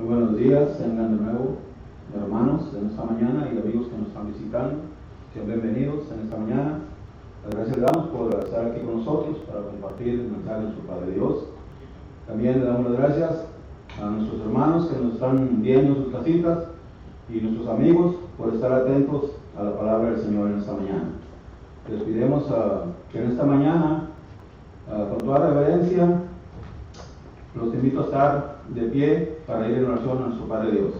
Muy buenos días, tengan de nuevo hermanos en esta mañana y amigos que nos están visitando. Sean bienvenidos en esta mañana. Las gracias le damos por estar aquí con nosotros para compartir el mensaje de nuestro Padre Dios. También le damos las gracias a nuestros hermanos que nos están viendo en sus casitas y nuestros amigos por estar atentos a la palabra del Señor en esta mañana. Les pedimos que en esta mañana, con toda reverencia, los invito a estar de pie para ir en oración a nuestro Padre Dios.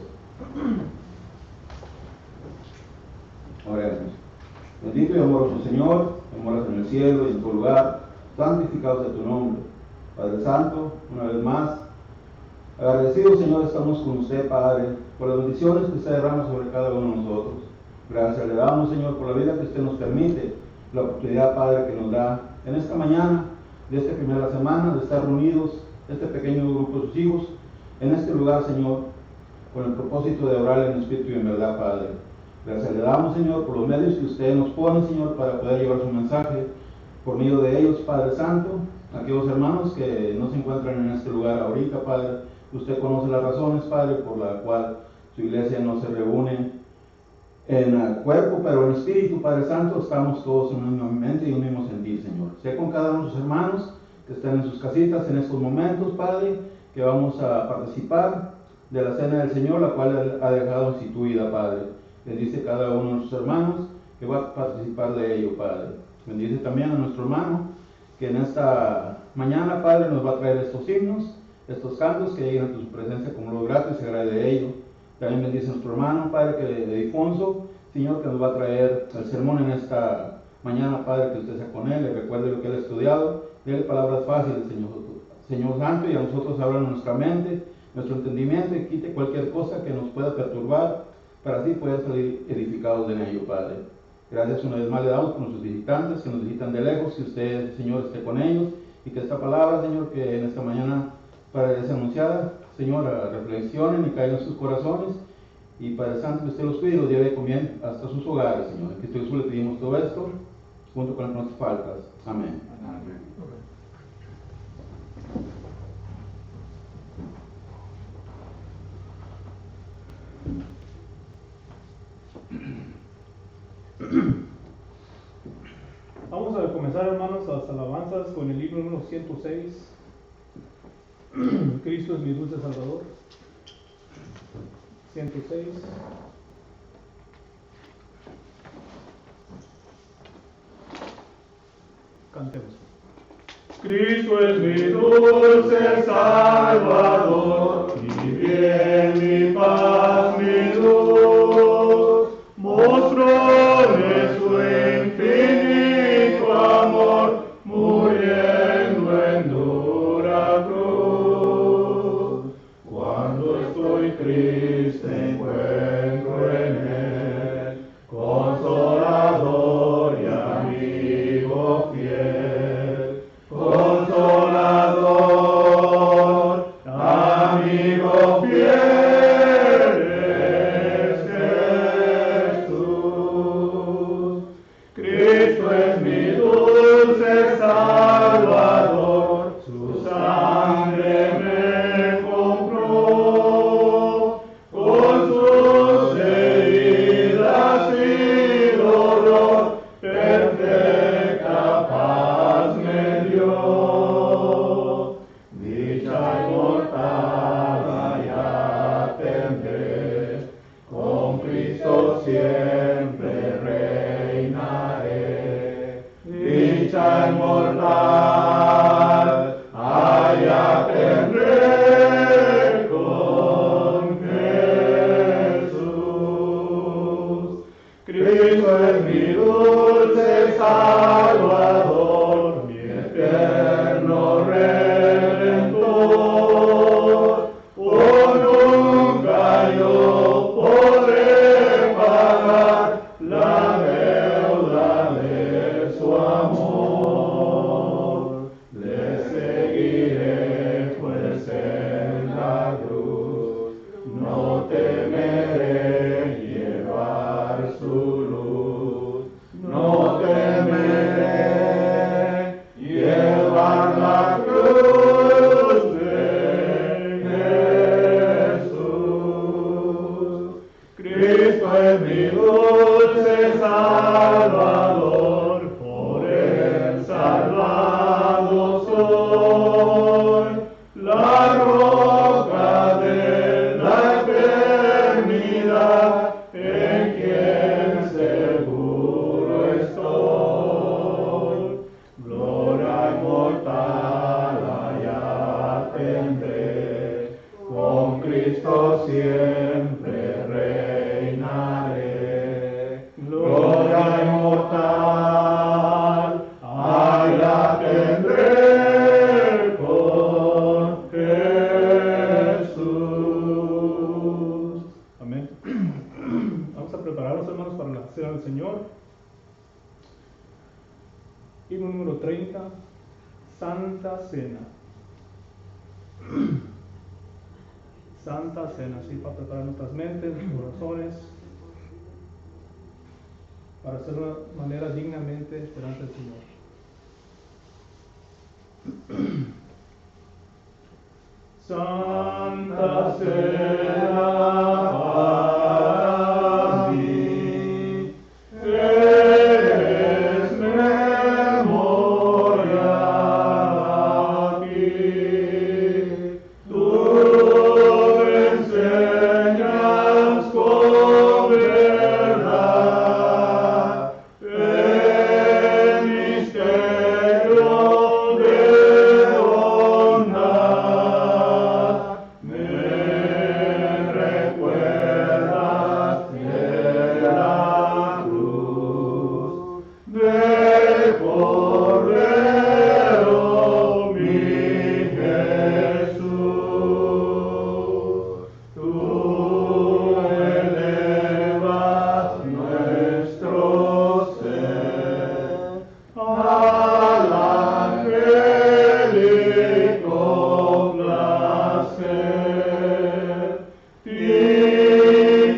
Oremos. Bendito y amoroso Señor, que moras en el cielo y en tu lugar, santificado sea tu nombre. Padre Santo, una vez más, agradecidos, Señor, estamos con usted, Padre, por las bendiciones que usted derrama sobre cada uno de nosotros. Gracias le damos, Señor, por la vida que usted nos permite, la oportunidad, Padre, que nos da en esta mañana, de esta primera semana, de estar reunidos, este pequeño grupo de sus hijos, en este lugar, Señor, con el propósito de orar en espíritu y en verdad, Padre. Gracias le damos, Señor, por los medios que usted nos pone, Señor, para poder llevar su mensaje por medio de ellos, Padre Santo. Aquellos hermanos que no se encuentran en este lugar ahorita, Padre, usted conoce las razones, Padre, por la cual su iglesia no se reúne en cuerpo, pero en espíritu, Padre Santo, estamos todos en una misma mente y un mismo sentir, Señor. Sé con cada uno de sus hermanos que están en sus casitas en estos momentos, Padre, que vamos a participar de la cena del Señor, la cual Él ha dejado instituida, Padre. Bendice cada uno de nuestros hermanos que va a participar de ello, Padre. Bendice también a nuestro hermano que en esta mañana, Padre, nos va a traer estos himnos, estos cantos que llegan a tu presencia como lo grato y se agrade de ello. También bendice a nuestro hermano, Padre, que de Ifonso, Señor, que nos va a traer el sermón en esta mañana, Padre, que usted sea con él, le recuerde lo que él ha estudiado, dele palabras fáciles, Señor Santo, y a nosotros abra nuestra mente, nuestro entendimiento, y quite cualquier cosa que nos pueda perturbar, para así poder salir edificados en ello, Padre. Gracias una vez más le damos por nuestros visitantes que nos visitan de lejos, que usted, Señor, esté con ellos, y que esta palabra, Señor, que en esta mañana para es anunciada, Señor, reflexionen y caigan en sus corazones, y Padre Santo, que usted los cuide y los lleve con bien hasta sus hogares, Señor. En Cristo Jesús le pedimos todo esto, junto con nuestras faltas. Amén. Amén. Vamos a comenzar, hermanos, las alabanzas con el libro número 106. Cristo es mi dulce Salvador. 106. Cantemos. Cristo es mi dulce Salvador, mi bien, mi paz, mi luz. Monstruo de su infinito amor, muriendo en dura cruz. Cuando estoy triste encuentro en él consolador y amigo fiel. Consolador, amigo Cristo siempre reinaré. Gloria inmortal, allá tendré con Jesús. Amén. Vamos a prepararnos, hermanos, para la cena del Señor. Himno número 30, Santa Cena. Santa Cena, así para preparar nuestras mentes, nuestros corazones, para hacerlo de manera dignamente delante del Señor. Santa Cena para mí, es memoria aquí. Tú me enseñas con verdad el misterio de bondad. Me recuerdas de la cruz del Cordero mi Jesús. Tú elevas nuestro ser al angélico placer. Tipificas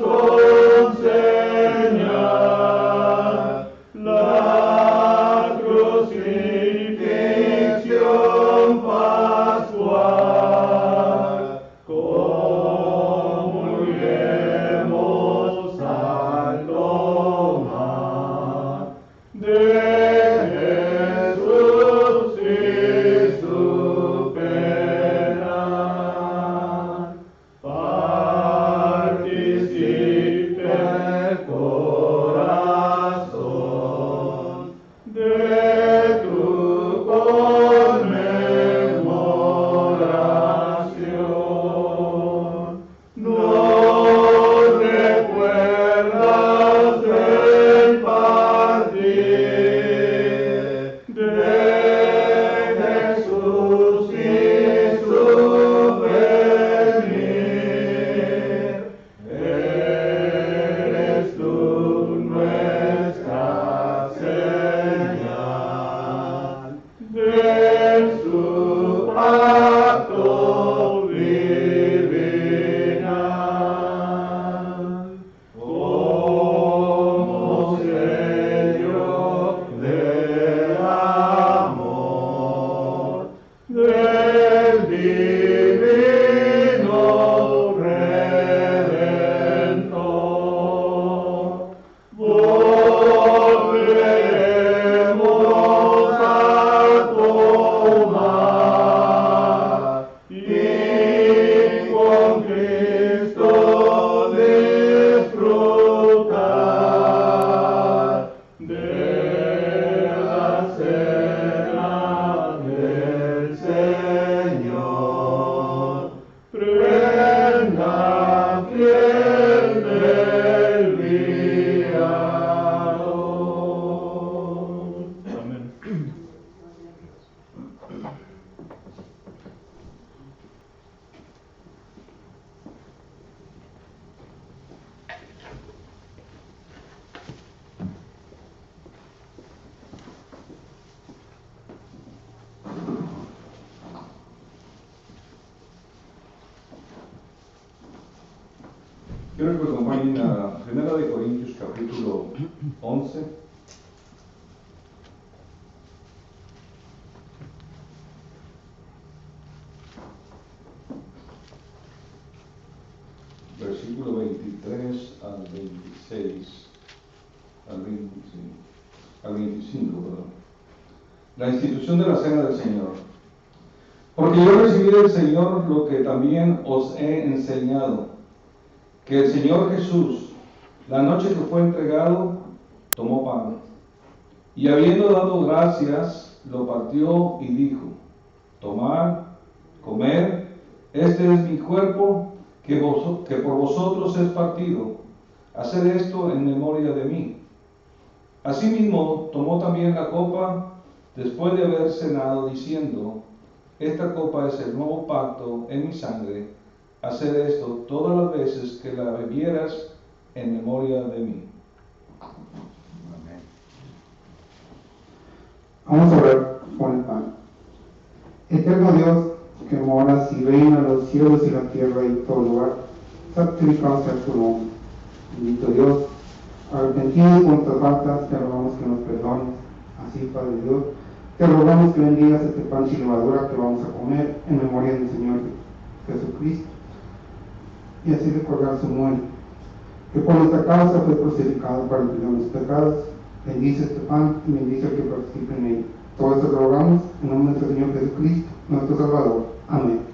con señal la crucifixión pascual. Comulguemos al tomar de Jesús y su pena. Participe el corazón de tu conmemoración. Nos recuerdas del partir de Jesús y su venir. Eres tú nuestra señal de su pacto divinal. Como sello del amor del divino Redentor, volveremos a tomar y con Cristo disfrutar de la cena del Señor. Prenda fiel del guiador. Amén. Quiero que me acompañen a 1 Corintios capítulo 11. Versículo 23 al 26, al 25, perdón. La institución de la cena del Señor. Porque yo recibí del Señor lo que también os he enseñado, que el Señor Jesús, la noche que fue entregado, tomó pan, y habiendo dado gracias, lo partió y dijo: tomad, comed, Este es mi cuerpo que por vosotros es partido. Haced esto en memoria de mí. Asimismo, tomó también la copa después de haber cenado, diciendo: esta copa es el nuevo pacto en mi sangre. Haced esto todas las veces que la bebieras en memoria de mí. Amén. Vamos a orar con el pan. Eterno Dios, que moras y reina los cielos y la tierra y todo lugar, santificado sea tu nombre. Bendito Dios, arrepentidos por nuestras faltas, te rogamos que nos perdones. Así, Padre Dios, te rogamos que bendigas este pan sin levadura que vamos a comer en memoria del Señor Jesucristo, y así recordar su muerte, que por nuestra causa fue crucificado para el perdón de los pecados. Bendice este pan y bendice al que participe en él. Todo esto lo rogamos en nombre de nuestro Señor Jesucristo, nuestro Salvador. Amén.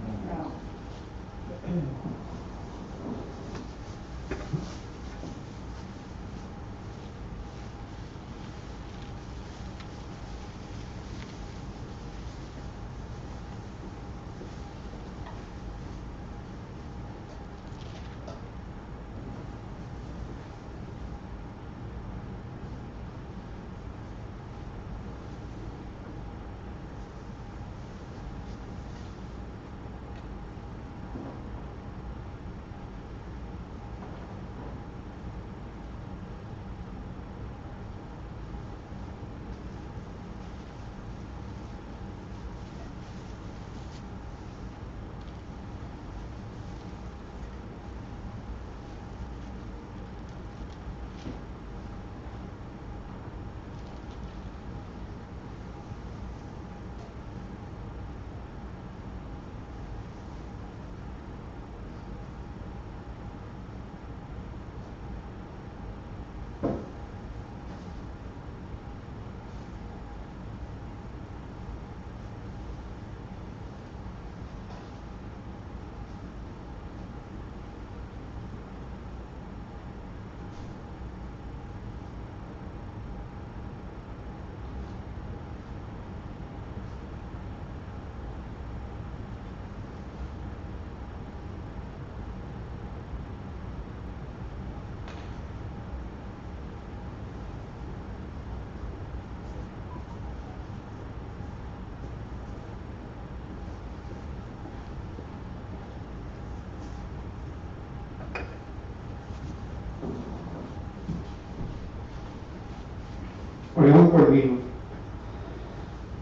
Oremos por el vino.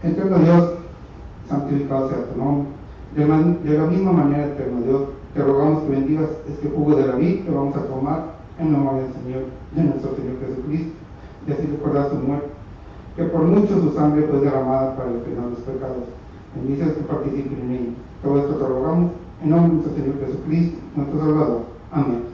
Eterno Dios, santificado sea tu nombre. De la misma manera, eterno Dios, te rogamos que bendigas este jugo de la vid que vamos a tomar en memoria del Señor, de nuestro Señor Jesucristo, y así recordar su muerte, que por mucho su sangre fue derramada para el perdón de los pecados. Bendice a los que participen en ella. Todo esto te rogamos en nombre de nuestro Señor Jesucristo, nuestro Salvador. Amén.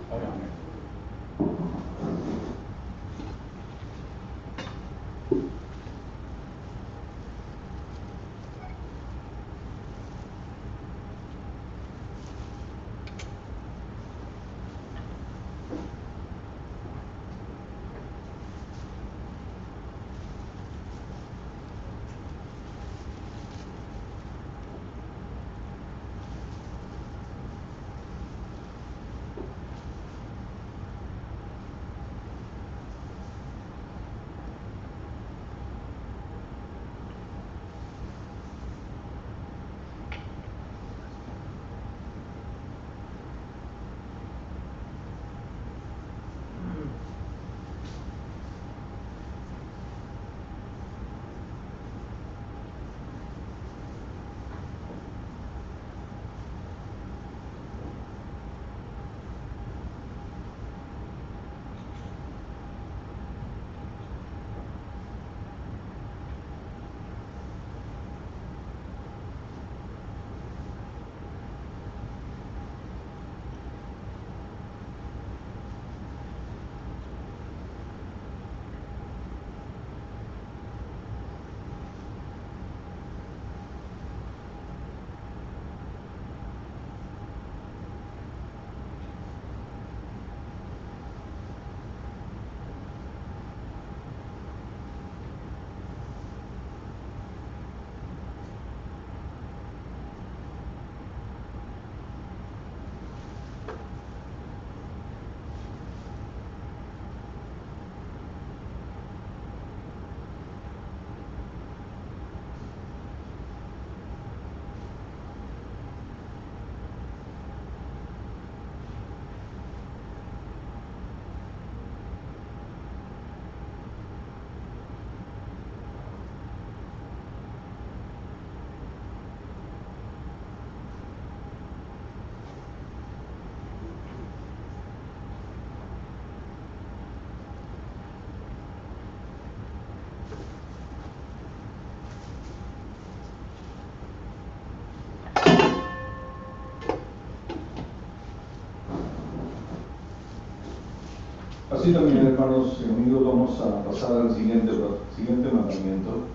Así también, hermanos y amigos, vamos a pasar al siguiente mandamiento.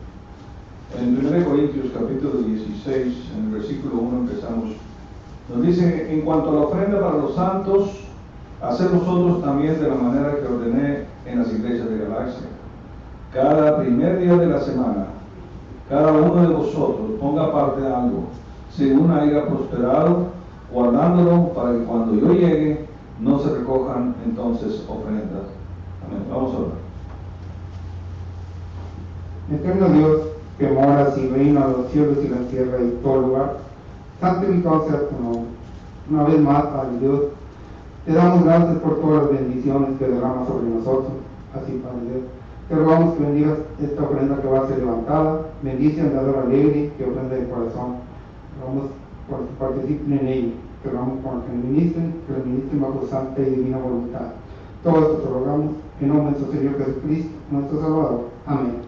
En 1 Corintios capítulo 16, en el versículo 1 empezamos. Nos dice: en cuanto a la ofrenda para los santos, haced vosotros también de la manera que ordené en las iglesias de Galacia. Cada primer día de la semana, cada uno de vosotros ponga aparte algo, según haya prosperado, guardándolo para que cuando yo llegue no se recojan entonces ofrendas. Amén. Vamos a orar. Eterno Dios, que moras y reinas los cielos y la tierra y todo lugar, santificado sea tu nombre. Una vez más, Padre Dios, te damos gracias por todas las bendiciones que derramas sobre nosotros. Así, Padre Dios, te rogamos que bendigas esta ofrenda que va a ser levantada. Bendice al dador alegre que ofrenda de corazón. Te rogamos por que participen en ello. Te rogamos por que le ministren bajo santa y divina voluntad. Todo esto te rogamos en nombre de nuestro Señor Jesucristo, nuestro Salvador. Amén.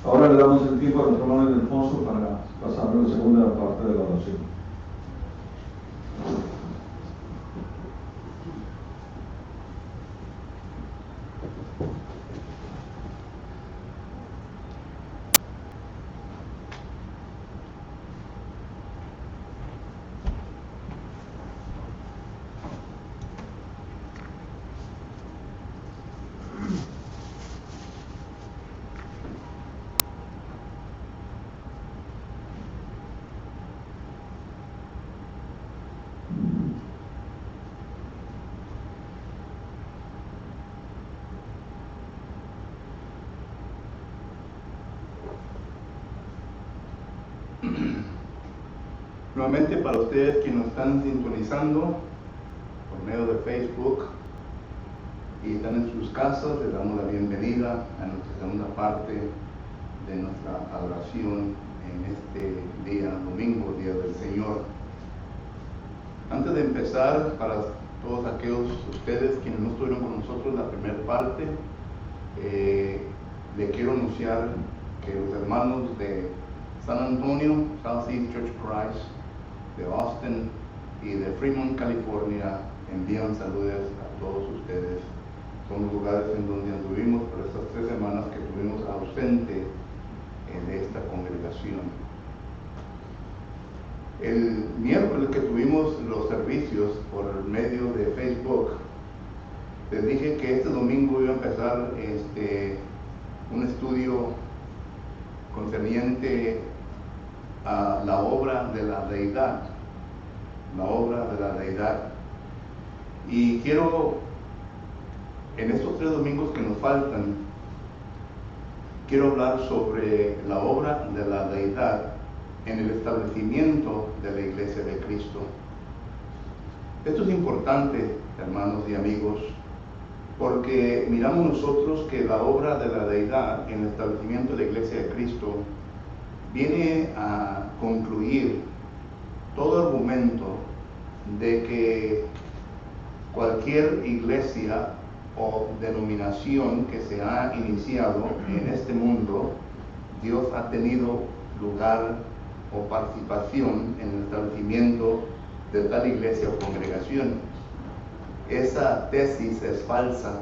Ahora le damos el tiempo a nuestro hermano Alfonso para pasar a la segunda parte de la oración. Nuevamente, para ustedes que nos están sintonizando por medio de Facebook y están en sus casas, les damos la bienvenida a nuestra segunda parte de nuestra adoración en este día domingo, Día del Señor. Antes de empezar, para todos aquellos de ustedes quienes no estuvieron con nosotros la primera parte, le quiero anunciar que los hermanos de San Antonio, Southeast Church of Christ, de Austin y de Fremont, California, envían saludos a todos ustedes. Son los lugares en donde anduvimos por estas 3 semanas que estuvimos ausentes de esta congregación. El miércoles que tuvimos los servicios por medio de Facebook, les dije que este domingo iba a empezar un estudio concerniente a la obra de la deidad, y quiero, en estos 3 domingos que nos faltan, quiero hablar sobre la obra de la deidad en el establecimiento de la Iglesia de Cristo. Esto es importante, hermanos y amigos, porque miramos nosotros que la obra de la deidad en el establecimiento de la Iglesia de Cristo viene a concluir todo argumento de que cualquier iglesia o denominación que se ha iniciado en este mundo, Dios ha tenido lugar o participación en el establecimiento de tal iglesia o congregación. Esa tesis es falsa,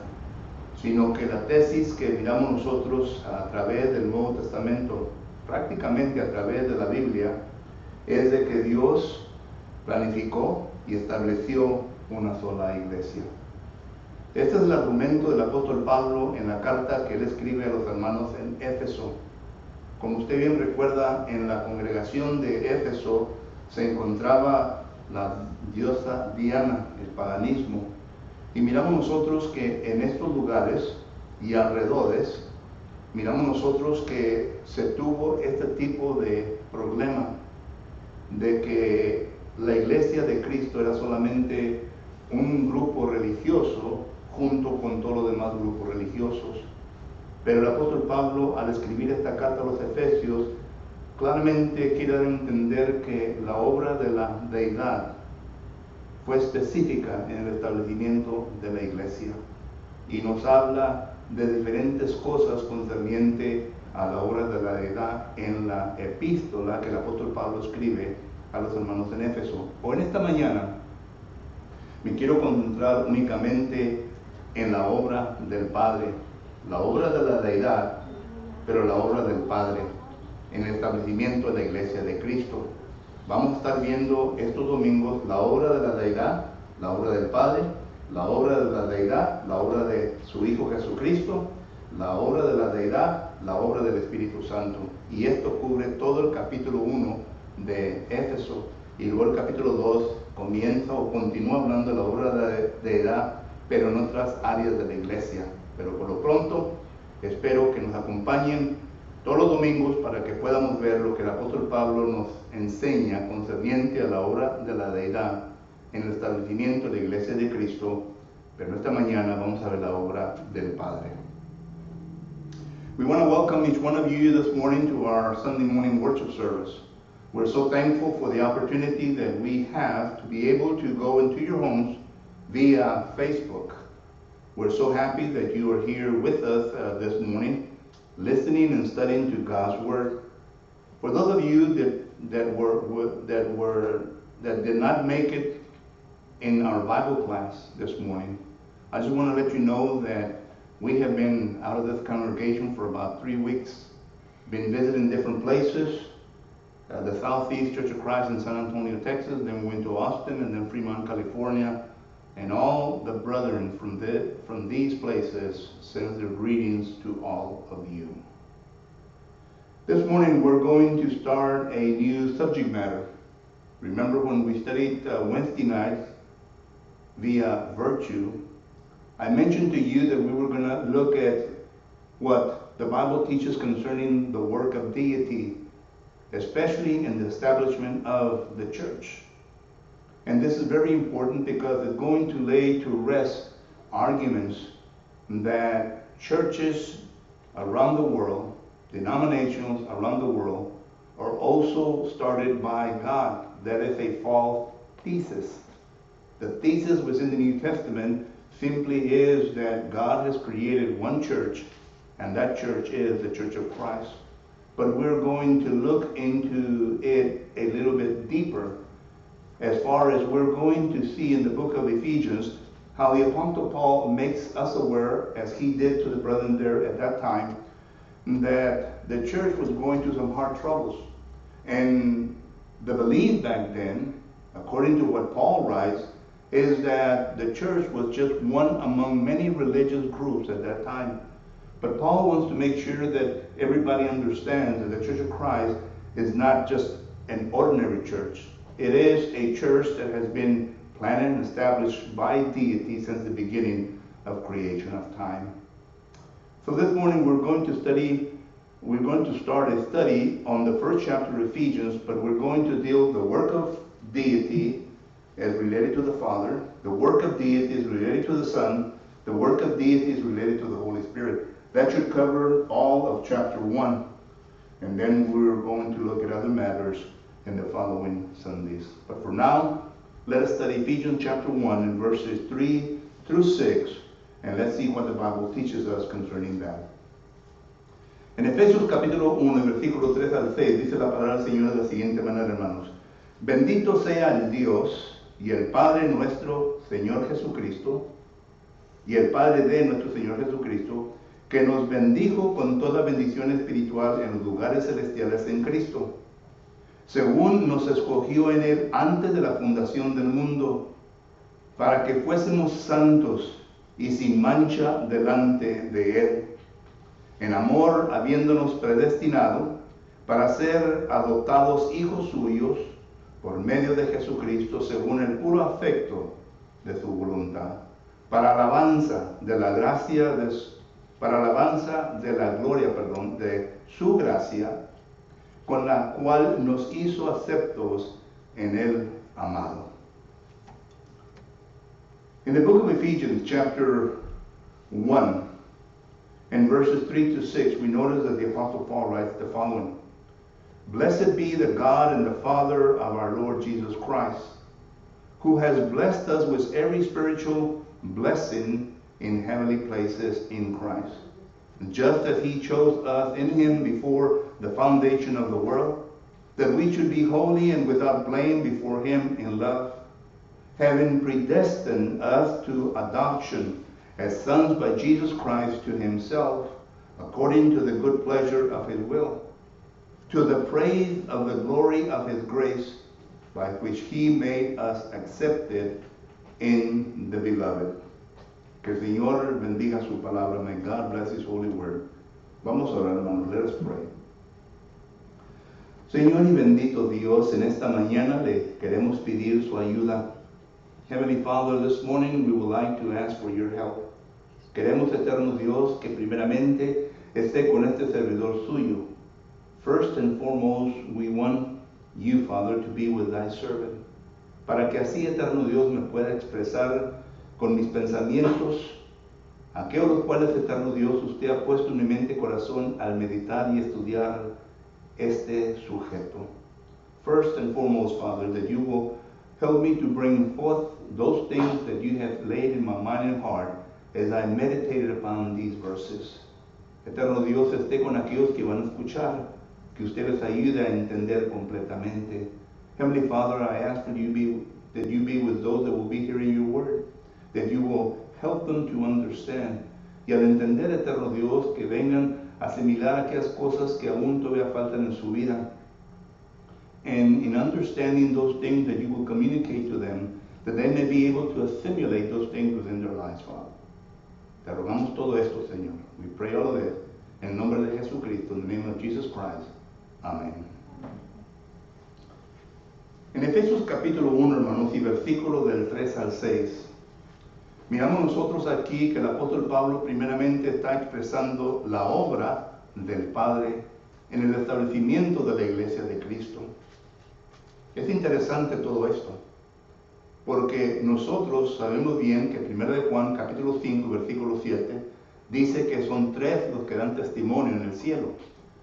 sino que la tesis que miramos nosotros a través del Nuevo Testamento, prácticamente a través de la Biblia, es de que Dios planificó y estableció una sola iglesia. Este es el argumento del apóstol Pablo en la carta que él escribe a los hermanos en Éfeso. Como usted bien recuerda, en la congregación de Éfeso se encontraba la diosa Diana, el paganismo. Y miramos nosotros que en estos lugares y alrededores, miramos nosotros que se tuvo este tipo de problema, de que la iglesia de Cristo era solamente un grupo religioso junto con todos los demás grupos religiosos. Pero el apóstol Pablo, al escribir esta carta a los Efesios, claramente quiere dar a entender que la obra de la deidad fue específica en el establecimiento de la iglesia y nos habla de diferentes cosas concerniente a la obra de la deidad en la epístola que el apóstol Pablo escribe a los hermanos en Éfeso. Hoy en esta mañana me quiero concentrar únicamente en la obra del Padre, la obra de la deidad, pero la obra del Padre en el establecimiento de la iglesia de Cristo. Vamos a estar viendo estos domingos la obra de la deidad, la obra del Padre, la obra de la deidad, la obra de su Hijo Jesucristo, la obra de la deidad, la obra del Espíritu Santo. Y esto cubre todo el capítulo 1 de Éfeso. Y luego el capítulo 2 comienza o continúa hablando de la obra de la deidad, pero en otras áreas de la iglesia. Pero por lo pronto, espero que nos acompañen todos los domingos para que podamos ver lo que el apóstol Pablo nos enseña concerniente a la obra de la deidad en el establecimiento de la iglesia de Cristo. Pero esta mañana vamos a ver la obra del Padre. We want to welcome each one of you this morning to our Sunday morning worship service. We're so thankful for the opportunity that we have to be able to go into your homes via Facebook. We're so happy that you are here with us this morning, listening and studying to God's Word. For those of you that did not make it in our Bible class this morning, I just want to let you know that we have been out of this congregation for about 3 weeks, been visiting different places, the Southeast Church of Christ in San Antonio, Texas, then we went to Austin and then Fremont, California, and all the brethren from these places send their greetings to all of you. This morning we're going to start a new subject matter. Remember when we studied Wednesday night via virtue, I mentioned to you that we were going to look at what the Bible teaches concerning the work of deity, especially in the establishment of the church. And this is very important because it's going to lay to rest arguments that churches around the world, denominations around the world, are also started by God. That is a false thesis. The thesis within the New Testament simply is that God has created one church, and that church is the Church of Christ. But we're going to look into it a little bit deeper, as far as we're going to see in the book of Ephesians how the Apostle Paul makes us aware, as he did to the brethren there at that time, that the church was going through some hard troubles. And the belief back then, according to what Paul writes, is that the church was just one among many religious groups at that time. But Paul wants to make sure that everybody understands that the Church of Christ is not just an ordinary church. It is a church that has been planted and established by deity since the beginning of creation of time. So this morning we're going to start a study on the first chapter of Ephesians, but we're going to deal with the work of deity as related to the Father, the work of deity is related to the Son, the work of deity is related to the Holy Spirit. That should cover all of chapter 1. And then we're going to look at other matters in the following Sundays. But for now, let us study Ephesians chapter 1 and verses 3 through 6, and let's see what the Bible teaches us concerning that. En Efesios capítulo 1, versículo 3 al 6, dice la palabra del Señor de la siguiente manera, hermanos. Bendito sea el Dios y el Padre nuestro Señor Jesucristo, y el Padre de nuestro Señor Jesucristo, que nos bendijo con toda bendición espiritual en los lugares celestiales en Cristo, según nos escogió en Él antes de la fundación del mundo, para que fuésemos santos y sin mancha delante de Él, en amor habiéndonos predestinado para ser adoptados hijos suyos por medio de Jesucristo según el puro afecto de su voluntad, para alabanza de la gracia gloria de su gracia, con la cual nos hizo aceptos en el amado. In the book of Ephesians, chapter 1, and verses 3 to 6, we notice that the Apostle Paul writes the following: Blessed be the God and the Father of our Lord Jesus Christ, who has blessed us with every spiritual blessing in heavenly places in Christ, just as he chose us in him before the foundation of the world, that we should be holy and without blame before him in love, having predestined us to adoption as sons by Jesus Christ to himself, according to the good pleasure of his will, to the praise of the glory of his grace, by which he made us accepted in the beloved. Que el Señor bendiga su palabra. May God bless his holy word. Vamos a orar, hermanos. Let us pray. Señor y bendito Dios, en esta mañana le queremos pedir su ayuda. Heavenly Father, this morning we would like to ask for your help. Queremos, eterno Dios, que primeramente esté con este servidor suyo. First and foremost, we want you, Father, to be with thy servant, para que así, eterno Dios, me pueda expresar con mis pensamientos aquellos los cuales, eterno Dios, usted ha puesto en mi mente y corazón al meditar y estudiar este sujeto. First and foremost, Father, that you will help me to bring forth those things that you have laid in my mind and heart as I meditated upon these verses. Eterno Dios, esté con aquellos que van a escuchar, que usted les ayude a entender completamente. Heavenly Father, I ask that you be with those that will be hearing your word, that you will help them to understand. Y al entender, eterno Dios, que vengan a asimilar aquellas cosas que aún todavía faltan en su vida. And in understanding those things that you will communicate to them, that they may be able to assimilate those things within their lives, Father. Te rogamos todo esto, Señor. We pray all of it en el nombre de Jesucristo, in the name of Jesus Christ. Amén. En Efesios capítulo 1, hermanos, y versículo del 3 al 6, miramos nosotros aquí que el apóstol Pablo primeramente está expresando la obra del Padre en el establecimiento de la iglesia de Cristo. Es interesante todo esto, porque nosotros sabemos bien que 1 de Juan capítulo 5, versículo 7, dice que son tres los que dan testimonio en el cielo: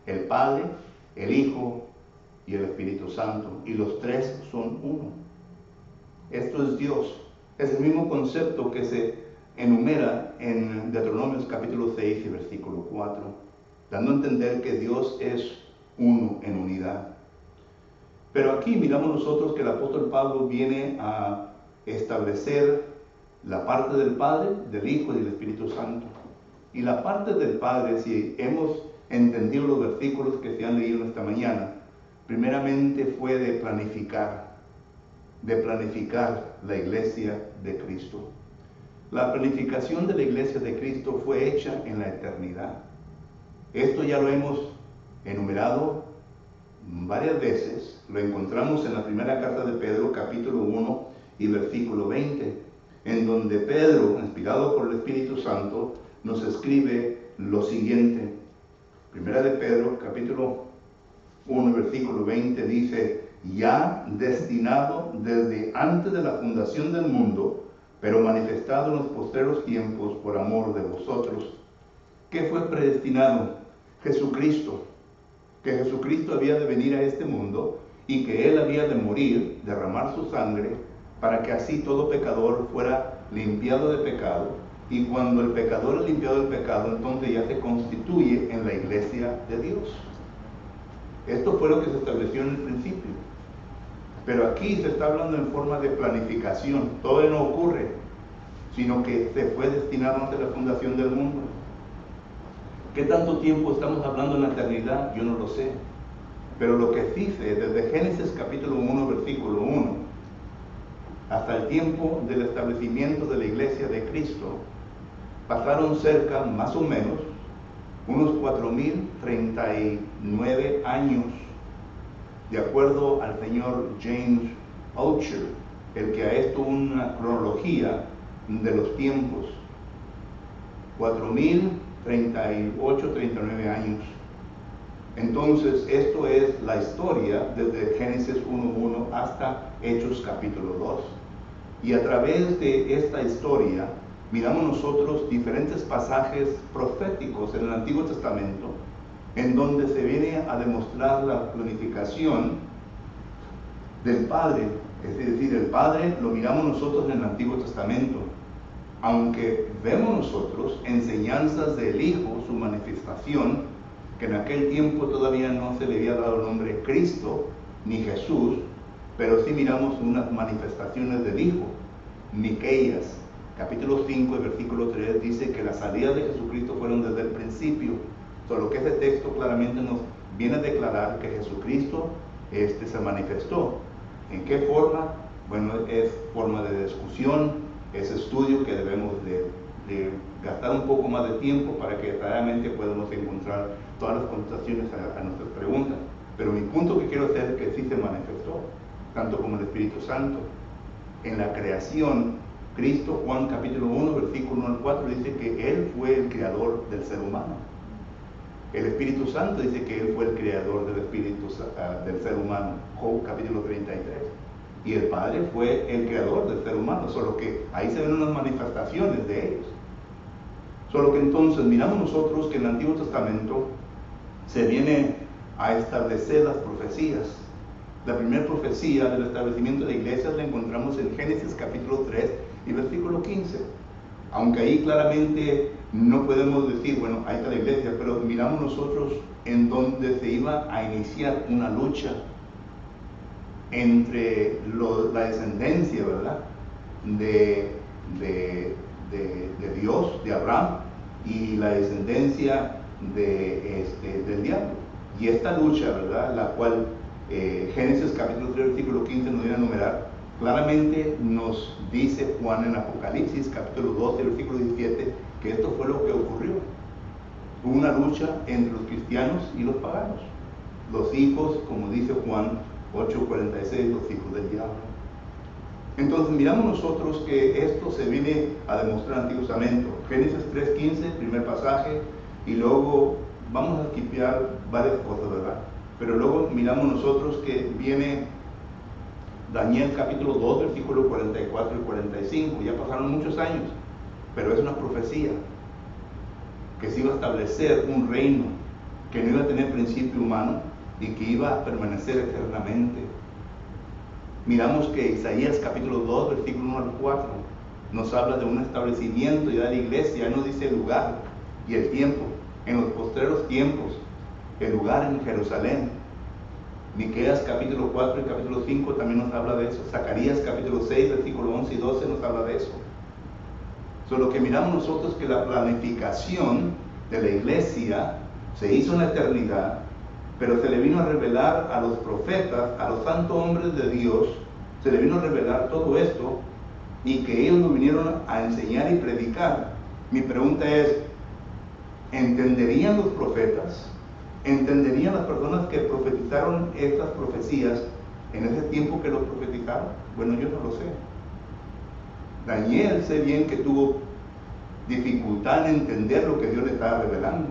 el Padre, el Hijo y el Espíritu Santo, y los tres son uno. Esto es Dios. Es el mismo concepto que se enumera en Deuteronomios capítulo 6 y versículo 4, dando a entender que Dios es uno en unidad. Pero aquí miramos nosotros que el apóstol Pablo viene a establecer la parte del Padre, del Hijo y del Espíritu Santo. Y la parte del Padre, si hemos entendido los versículos que se han leído esta mañana, primeramente fue de planificar la iglesia de Cristo. La planificación de la iglesia de Cristo fue hecha en la eternidad. Esto ya lo hemos enumerado varias veces. Lo encontramos en la primera carta de Pedro, capítulo 1 y versículo 20, en donde Pedro, inspirado por el Espíritu Santo, nos escribe lo siguiente. Primera de Pedro, capítulo 1, versículo 20, dice: ya destinado desde antes de la fundación del mundo, pero manifestado en los postreros tiempos por amor de vosotros. ¿Qué fue predestinado? Jesucristo. Que Jesucristo había de venir a este mundo y que Él había de morir, derramar su sangre, para que así todo pecador fuera limpiado de pecado. Y cuando el pecador es limpiado del pecado, entonces ya se constituye en la iglesia de Dios. Esto fue lo que se estableció en el principio. Pero aquí se está hablando en forma de planificación. Todo no ocurre, sino que se fue destinado antes de la fundación del mundo. ¿Qué tanto tiempo estamos hablando en la eternidad? Yo no lo sé. Pero lo que sí sé, desde Génesis capítulo 1, versículo 1, hasta el tiempo del establecimiento de la iglesia de Cristo, pasaron cerca, más o menos, unos 4.039 años, de acuerdo al señor James Ussher, el que ha hecho una cronología de los tiempos. 4.038, 39 años. Entonces, esto es la historia desde Génesis 1:1 hasta Hechos capítulo 2. Y a través de esta historia, miramos nosotros diferentes pasajes proféticos en el Antiguo Testamento, en donde se viene a demostrar la planificación del Padre. Es decir, el Padre lo miramos nosotros en el Antiguo Testamento, aunque vemos nosotros enseñanzas del Hijo, su manifestación, que en aquel tiempo todavía no se le había dado el nombre Cristo ni Jesús, pero sí miramos unas manifestaciones del Hijo. Miqueas, capítulo 5, versículo 3, dice que las salidas de Jesucristo fueron desde el principio. Solo que ese texto claramente nos viene a declarar que Jesucristo se manifestó. ¿En qué forma? Bueno, es forma de discusión, es estudio que debemos de gastar un poco más de tiempo para que realmente podamos encontrar todas las contestaciones a nuestras preguntas. Pero mi punto que quiero hacer es que sí se manifestó, tanto como el Espíritu Santo. En la creación, Cristo, Juan capítulo 1, versículo 1 al 4, dice que Él fue el creador del ser humano. El Espíritu Santo dice que Él fue el creador del del ser humano, Job capítulo 33. Y el Padre fue el creador del ser humano, solo que ahí se ven unas manifestaciones de ellos. Solo que entonces miramos nosotros que en el Antiguo Testamento se viene a establecer las profecías. La primera profecía del establecimiento de iglesias la encontramos en Génesis capítulo 3 y versículo 15. Aunque ahí claramente no podemos decir, bueno, ahí está la iglesia, pero miramos nosotros en donde se iba a iniciar una lucha entre la descendencia, ¿verdad?, de Dios, de Abraham, y la descendencia del diablo. Y esta lucha, ¿verdad?, la cual Génesis capítulo 3, versículo 15 nos viene a enumerar, claramente nos dice Juan en Apocalipsis capítulo 12, versículo 17, que esto fue lo que ocurrió. Hubo una lucha entre los cristianos y los paganos. Los hijos, como dice Juan 8:46, los hijos del diablo. Entonces miramos nosotros que esto se viene a demostrar en el Antiguo Testamento. Génesis 3:15, primer pasaje, y luego vamos a skipear varias cosas, ¿verdad? Pero luego miramos nosotros que viene Daniel capítulo 2, versículos 44 y 45. Ya pasaron muchos años, pero es una profecía que se iba a establecer un reino que no iba a tener principio humano y que iba a permanecer eternamente. Miramos que Isaías capítulo 2, versículo 1 al 4 nos habla de un establecimiento ya de la iglesia. No dice el lugar y el tiempo. En los postreros tiempos, el lugar en Jerusalén. Miqueas capítulo 4 y capítulo 5 también nos habla de eso. Zacarías capítulo 6, versículo 11 y 12 nos habla de eso. Solo que miramos nosotros que la planificación de la iglesia se hizo en la eternidad, pero se le vino a revelar a los profetas, a los santos hombres de Dios, se le vino a revelar todo esto, y que ellos nos vinieron a enseñar y predicar. Mi pregunta es, ¿entenderían los profetas? ¿Entenderían las personas que profetizaron estas profecías en ese tiempo que lo profetizaron? Bueno, yo no lo sé. Daniel sé bien que tuvo dificultad en entender lo que Dios le estaba revelando.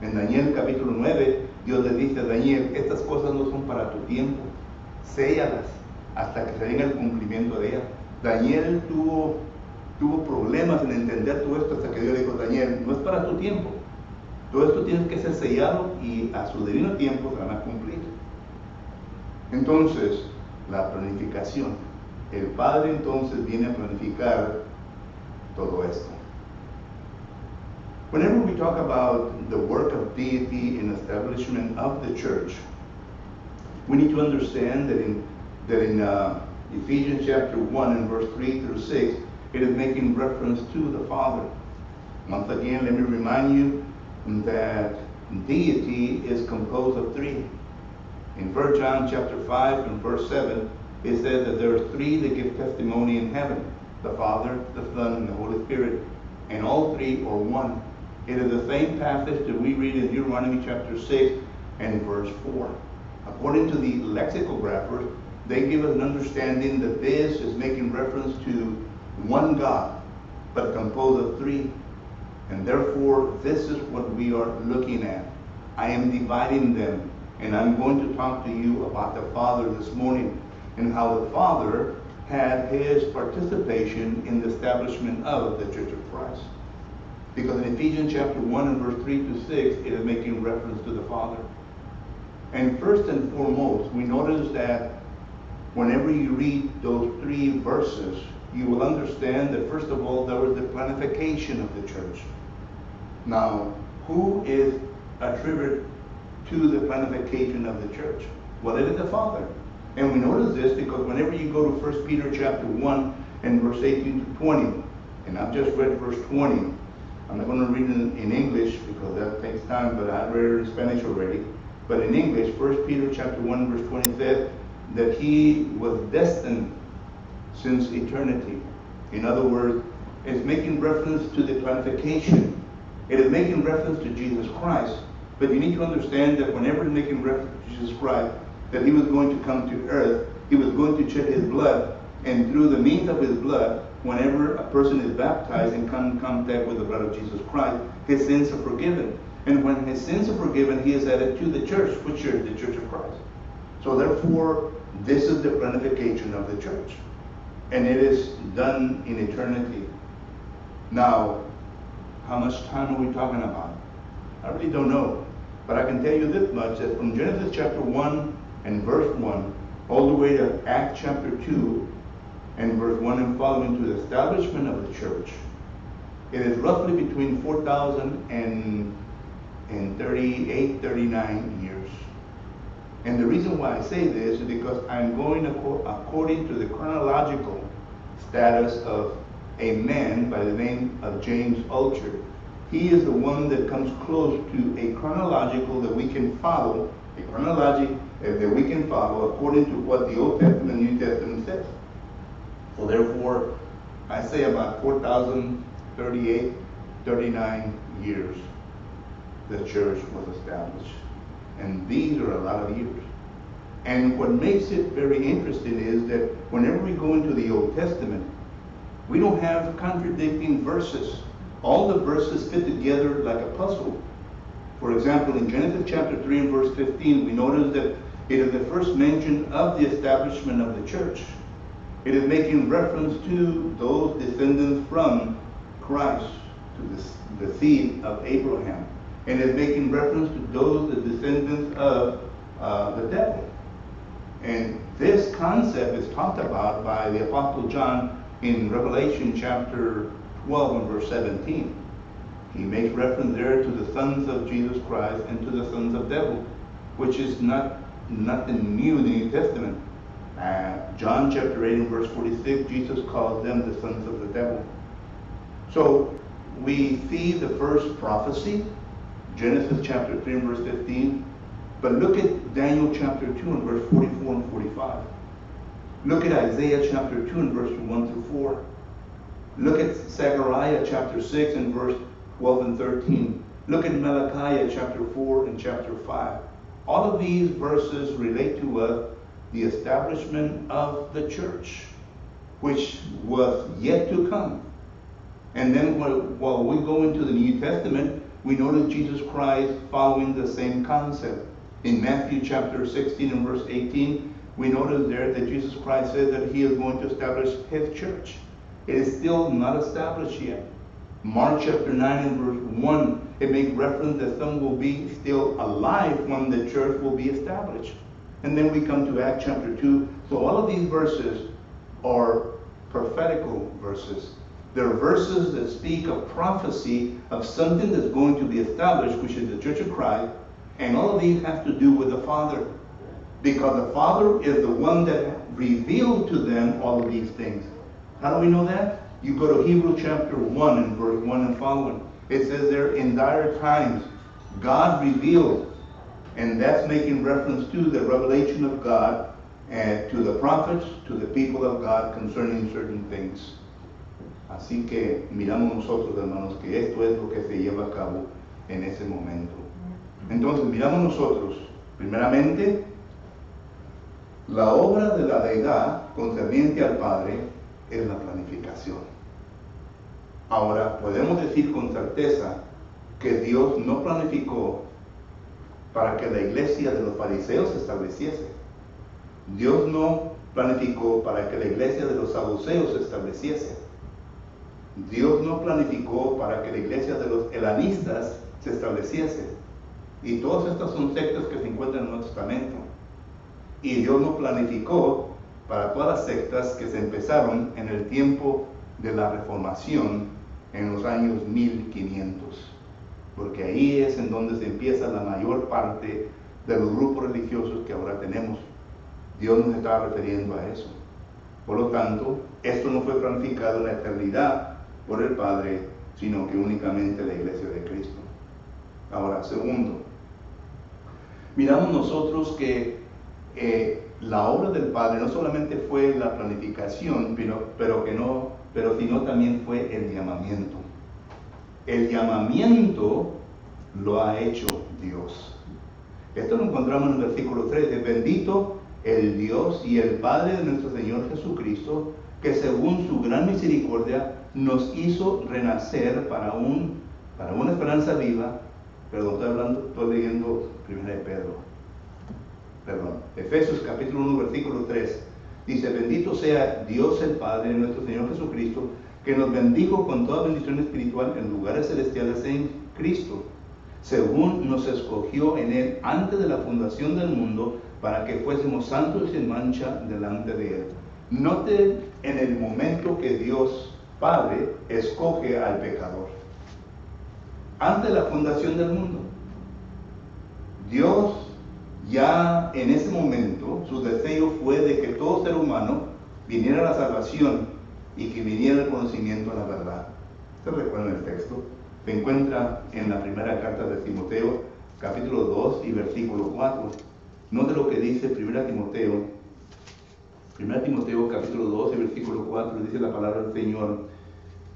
En Daniel capítulo 9, Dios le dice a Daniel, estas cosas no son para tu tiempo, séllalas hasta que se venga el cumplimiento de ellas. Daniel tuvo problemas en entender todo esto hasta que Dios le dijo, Daniel, no es para tu tiempo. Todo esto tiene que ser sellado y a su divino tiempo se van a cumplir. Entonces, la planificación. El Padre entonces viene a planificar todo esto. Whenever we talk about the work of deity in establishment of the church, we need to understand that in Ephesians chapter 1 and verse 3 through 6, it is making reference to the Father. Once again, let me remind you that deity is composed of three. In 1 John chapter 5 and verse 7, it says that there are three that give testimony in heaven, the Father, the Son, and the Holy Spirit. and all three are one. It is the same passage that we read in Deuteronomy chapter 6 and verse 4. According to the lexicographers, they give us an understanding that this is making reference to one God, but composed of three. And therefore, this is what we are looking at. I am dividing them, and I'm going to talk to you about the Father this morning, and how the Father had his participation in the establishment of the Church of Christ. Because in Ephesians chapter 1 and verse 3 to 6, it is making reference to the Father. And first and foremost, we notice that whenever you read those three verses, you will understand that first of all, there was the planification of the church. Now, who is attributed to the planification of the church? Well, it is the Father. And we notice this because whenever you go to 1 Peter chapter 1 and verse 18 to 20, and I've just read verse 20, I'm not going to read it in English because that takes time, but I read it in Spanish already. But in English, 1 Peter chapter 1 verse 20 says that he was destined since eternity. In other words, it's making reference to the planification. It is making reference to Jesus Christ. But you need to understand that whenever it's making reference to Jesus Christ, that he was going to come to earth, he was going to shed his blood, and through the means of his blood, whenever a person is baptized and comes in contact with the blood of Jesus Christ, his sins are forgiven. And when his sins are forgiven, he is added to the church, which is the Church of Christ. So therefore, this is the planification of the church. And it is done in eternity. Now, how much time are we talking about? I really don't know. But I can tell you this much, that from Genesis chapter 1 and verse 1, all the way to Acts chapter 2 and verse 1 and following to the establishment of the church, it is roughly between 4,000 and 38, 39 years. And the reason why I say this is because I'm going according to the chronological status of a man by the name of James Altucher. He is the one that comes close to a chronological that we can follow, that we can follow according to what the Old Testament and New Testament says. So therefore, I say about 4,038, 39 years the church was established. And these are a lot of years. And what makes it very interesting is that whenever we go into the Old Testament, we don't have contradicting verses. All the verses fit together like a puzzle. For example, in Genesis chapter 3 and verse 15, we notice that it is the first mention of the establishment of the church. It is making reference to those descendants from Christ, to the seed of Abraham. And it's making reference to those, the descendants of the devil. And this concept is talked about by the Apostle John in Revelation chapter 12 and verse 17. He makes reference there to the sons of Jesus Christ and to the sons of devil, which is nothing new in the New Testament. John chapter 8 and verse 46, Jesus calls them the sons of the devil. So we see the first prophecy, Genesis chapter 3 and verse 15. But look at Daniel chapter 2 and verse 44 and 45. Look at Isaiah chapter 2 and verse 1 through 4. Look at Zechariah chapter 6 and verse 12 and 13. Look at Malachi chapter 4 and chapter 5. All of these verses relate to us the establishment of the church, which was yet to come. And then while we go into the New Testament, we notice Jesus Christ following the same concept. In Matthew chapter 16 and verse 18, we notice there that Jesus Christ says that he is going to establish his church. It is still not established yet. Mark chapter 9 and verse 1, it makes reference that some will be still alive when the church will be established. And then we come to Acts chapter 2. So all of these verses are prophetical verses. They're verses that speak of prophecy of something that's going to be established, which is the Church of Christ. And all of these have to do with the Father. Because the Father is the one that revealed to them all of these things. How do we know that? You go to Hebrews chapter 1 and verse 1 and following. It says there, in dire times, God revealed. And that's making reference to the revelation of God and to the prophets, to the people of God concerning certain things. Así que miramos nosotros, hermanos, que esto es lo que se lleva a cabo en ese momento. Entonces miramos nosotros, primeramente, la obra de la deidad concerniente al Padre es la planificación. Ahora, podemos decir con certeza que Dios no planificó para que la iglesia de los fariseos se estableciese. Dios no planificó para que la iglesia de los saduceos se estableciese. Dios no planificó para que la iglesia de los helanistas se estableciese. Y todas estas son sectas que se encuentran en el Nuevo Testamento. Y Dios no planificó para todas las sectas que se empezaron en el tiempo de la Reformación en los años 1500. Porque ahí es en donde se empieza la mayor parte de los grupos religiosos que ahora tenemos. Dios nos está refiriendo a eso. Por lo tanto, esto no fue planificado en la eternidad por el Padre, sino que únicamente la iglesia de Cristo. Ahora, segundo, miramos nosotros que la obra del Padre no solamente fue la planificación, pero sino también fue el llamamiento. El llamamiento lo ha hecho Dios. Esto lo encontramos en el versículo 13. Bendito el Dios y el Padre de nuestro Señor Jesucristo, que según su gran misericordia nos hizo renacer para una esperanza viva. Perdón, estoy leyendo 1 de Pedro. Efesios capítulo 1, versículo 3. Dice, bendito sea Dios el Padre de nuestro Señor Jesucristo, que nos bendijo con toda bendición espiritual en lugares celestiales en Cristo, según nos escogió en Él antes de la fundación del mundo, para que fuésemos santos y sin mancha delante de Él. Note en el momento que Dios Padre escoge al pecador. Antes de la fundación del mundo, Dios ya en ese momento, su deseo fue de que todo ser humano viniera a la salvación y que viniera el conocimiento de la verdad. ¿Ustedes recuerdan el texto? Se encuentra en la primera carta de Timoteo, capítulo 2 y versículo 4. Note lo que dice 1 Timoteo capítulo 2 y versículo 4, dice la palabra del Señor,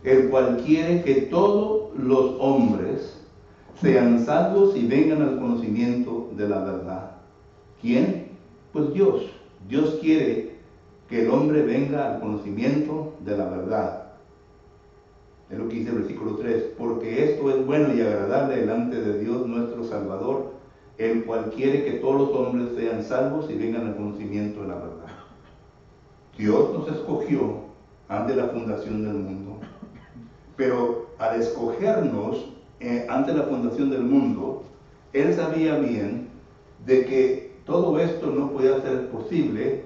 el cual quiere que todos los hombres sean salvos y vengan al conocimiento de la verdad. ¿Quién? Pues Dios. Dios quiere que el hombre venga al conocimiento de la verdad. Es lo que dice el versículo 3, porque esto es bueno y agradable delante de Dios nuestro Salvador, el cual quiere que todos los hombres sean salvos y vengan al conocimiento de la verdad. Dios nos escogió antes de la fundación del mundo, pero al escogernos antes de la fundación del mundo, Él sabía bien de que todo esto no podía ser posible